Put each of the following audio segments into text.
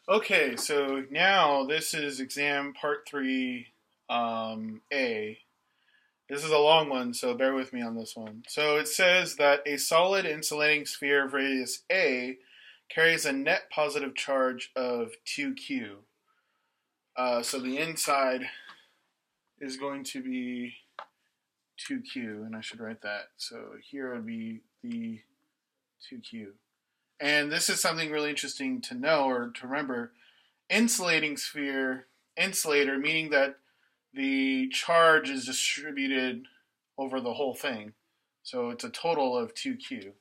Okay, so now this is exam part 3, A. This is a long one, so bear with me on this one. So it says that a solid insulating sphere of radius A carries a net positive charge of 2q. So the inside is going to be 2q, and I should write that. So here would be the 2q. And this is something really interesting to know or to remember. Insulating sphere, insulator, meaning that the charge is distributed over the whole thing. So it's a total of 2q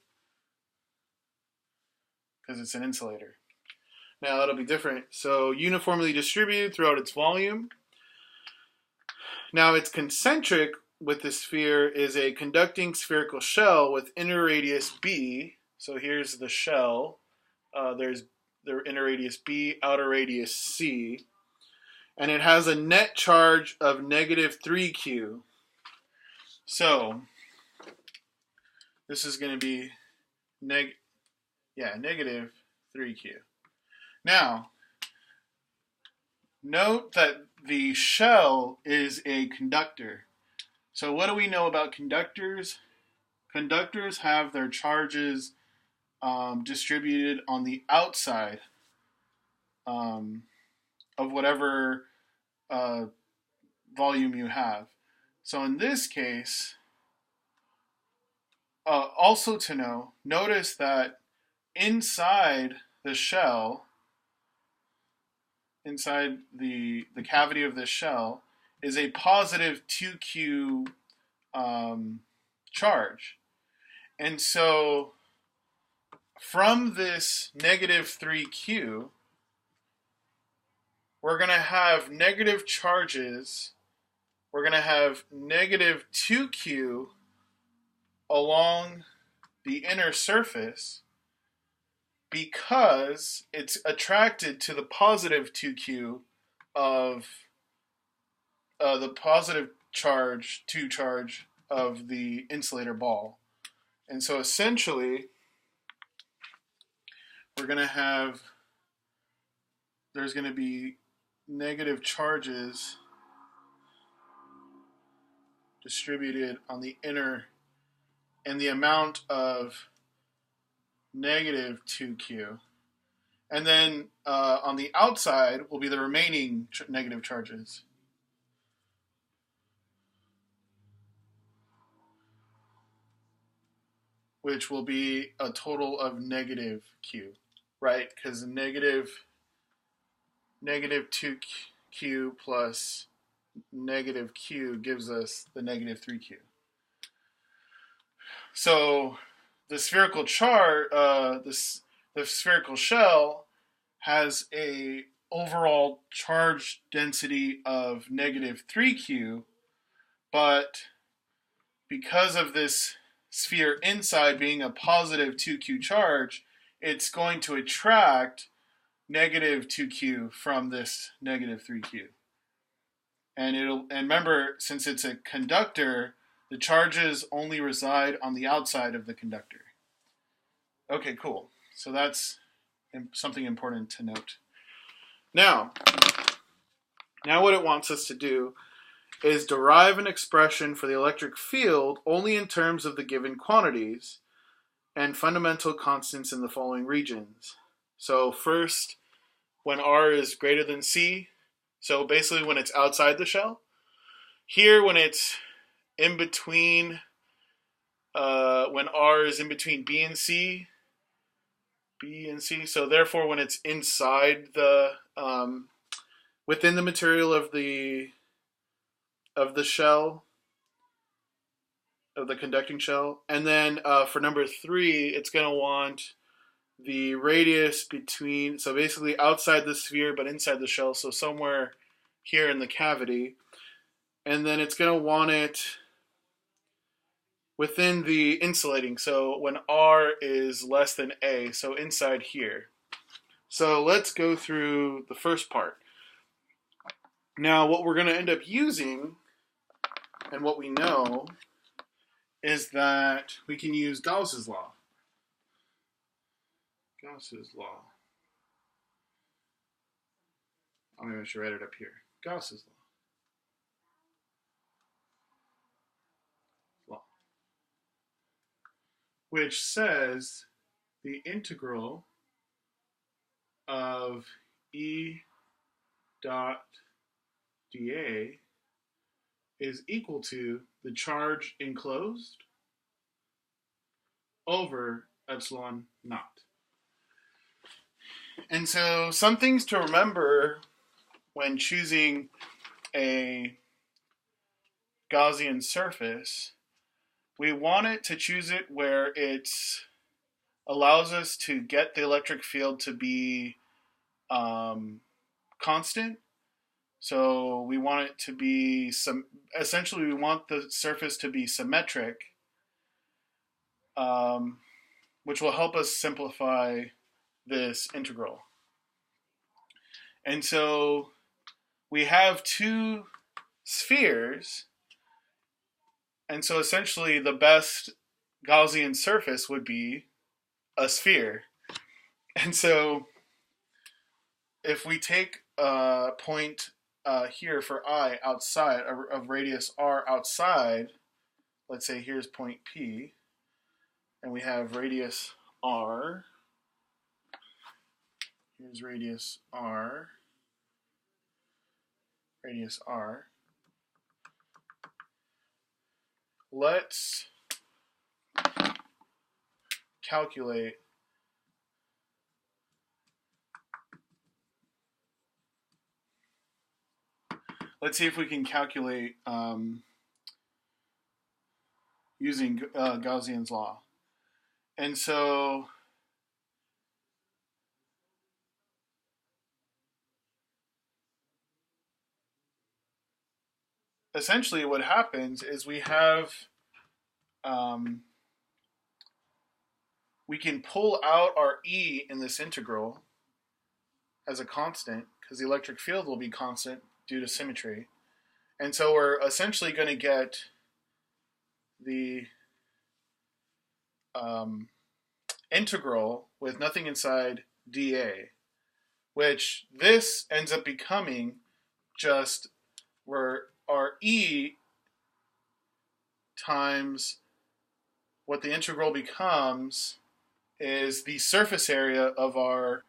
because it's an insulator. Now it'll be different. So uniformly distributed throughout its volume. Now its concentric with the sphere is a conducting spherical shell with inner radius b. So here's the shell. There's the inner radius b, outer radius c. And it has a net charge of negative 3q. So this is going to be negative 3q. Now, note that the shell is a conductor. So what do we know about conductors? Conductors have their charges distributed on the outside of whatever volume you have. So in this case, also to know, notice that inside the shell, inside the cavity of this shell, is a positive 2q charge. And so from this negative 3q, we're going to have negative charges. We're going to have negative 2q along the inner surface because it's attracted to the positive 2q of the positive charge, 2 charge of the insulator ball. And so essentially, we're going to have, there's going to be negative charges distributed on the inner, and the amount of negative 2q. And then on the outside will be the remaining negative charges. Which will be a total of negative q, right? Because negative 2q plus negative q gives us the negative 3q. So the spherical the spherical shell has a overall charge density of negative 3q, but because of this sphere inside being a positive 2q charge, it's going to attract negative 2q from this negative 3q. And remember, since it's a conductor, the charges only reside on the outside of the conductor. Okay, cool. So that's something important to note. Now what it wants us to do is derive an expression for the electric field only in terms of the given quantities and fundamental constants in the following regions. So first, when R is greater than C, so basically when it's outside the shell. Here, when it's in between, when R is in between B and C, so therefore when it's inside the, within the material of the shell, of the conducting shell. And then for number 3, it's going to want the radius between, so basically outside the sphere but inside the shell, so somewhere here in the cavity. And then it's going to want it within the insulating, so when R is less than A, so inside here. So let's go through the first part. Now what we're going to end up using, and what we know, is that we can use Gauss's law. Gauss's law. maybe I should write it up here. Gauss's law, which says the integral of E dot dA is equal to the charge enclosed over epsilon naught. And so some things to remember when choosing a Gaussian surface, we want it to choose it where it allows us to get the electric field to be constant. So we want it to be essentially we want the surface to be symmetric, which will help us simplify this integral. And so we have two spheres, and so essentially the best Gaussian surface would be a sphere. And so if we take a point here for I outside of radius r outside, let's say here's point P, and we have radius r. Here's radius r. Radius r. Let's calculate let's see if we can calculate using Gaussian's law. And so essentially what happens is we have we can pull out our E in this integral as a constant because the electric field will be constant due to symmetry. And so we're essentially going to get the integral with nothing inside dA, which this ends up becoming just where our E times what the integral becomes is the surface area of our